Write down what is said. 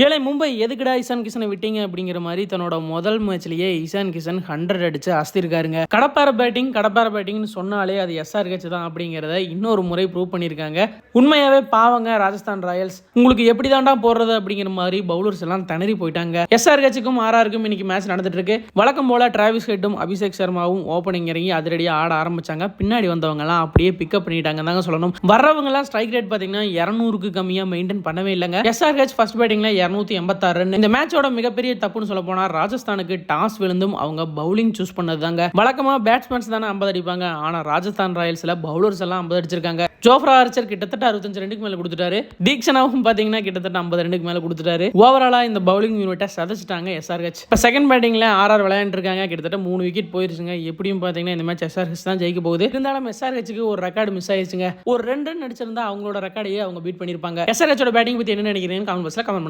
ஏழை மும்பை எதுக்குடா இசான் கிஷனை விட்டீங்க அப்படிங்கிற மாதிரி தன்னோட முதல் மேட்ச்லயே இசான் கிஷன் 100 அடிச்சு அஸ்திருக்காருங்க. கடப்பார பேட்டிங்னு சொன்னாலே அது SRH தான் அப்படிங்கிறத இன்னொரு முறை ப்ரூவ் பண்ணியிருக்காங்க. உண்மையாவே பாவங்க ராஜஸ்தான் ராயல்ஸ், உங்களுக்கு எப்படி தாண்டா போடுறது அப்படிங்கிற மாதிரி பவுலர்ஸ் எல்லாம் திணறி போயிட்டாங்க. SRHக்கும் RRக்கும் இன்னைக்கு மேட்ச் நடந்துட்டு இருக்கு. வழக்கம் போல டிராவிஸ் ஹெட்டும் அபிஷேக் சர்மாவும் ஓப்பனிங் இறங்கி அதிரடியாக ஆட ஆரம்பிச்சாங்க. பின்னாடி வந்தவங்க எல்லாம் அப்படியே பிக்கப் பண்ணிட்டாங்க தாங்க சொல்லணும். வர்றவங்க எல்லாம் ஸ்ட்ரைக் ரேட் பாத்தீங்கன்னா 200க்கு கம்மியா மெயின்டைன் பண்ணவே இல்லைங்க. SRH ஃபர்ஸ்ட் பேட்டிங்ல 286 ரன். இந்த மேட்சோட மிகப்பெரிய தப்புன்னு சொல்ல போனா ராஜஸ்தானுக்கு டாஸ் விழுந்தும் அவங்க பவுலிங் சூஸ் பண்ணதுதாங்க. வழக்கமா பேட்ஸ்மேன்ஸ் தானே 50 அடிப்பாங்க, ஆனா ராஜஸ்தான் ராயல்ஸ்ல பவுலர்ஸ் எல்லாம் 50 அடிச்சிருக்காங்க. ஜோஃப்ரா ஆர்ச்சர் கிட்டத்தட்ட 65 ரன்னுக்கு மேல கொடுத்துட்டாரு. தீக்ஷனாவும் பாத்தீங்கன்னா கிட்டத்தட்ட 50 ரன்னுக்கு மேல கொடுத்துட்டாரு. ஓவராலா இந்த பவுலிங் யூனிட்டை சதைச்சிட்டாங்க SRH. இப்ப செகண்ட் பேட்டிங்ல RR விளையாண்டு இருக்காங்க. கிட்டத்தட்ட 3 விக்கெட் போயிருச்சுங்க. எப்படியும் பாத்தீங்கன்னா இந்த மேட்ச் SRH தான் ஜெயிக்க போகுது. இருந்தாலும் SRHக்கு ஒரு ரெக்கார்டு மிஸ் ஆயிடுச்சுங்க. ஒரு 2 ரன் அடிச்சிருந்தா அவங்களோட ரெக்கார்டையே அவங்க பீட் பண்ணிருப்பாங்க. SRH பேட்டிங் பத்தி என்ன நினைக்கிறீங்கன்னு கமெண்ட் பாக்ஸ்ல கமெண்ட் பண்ணுங்க.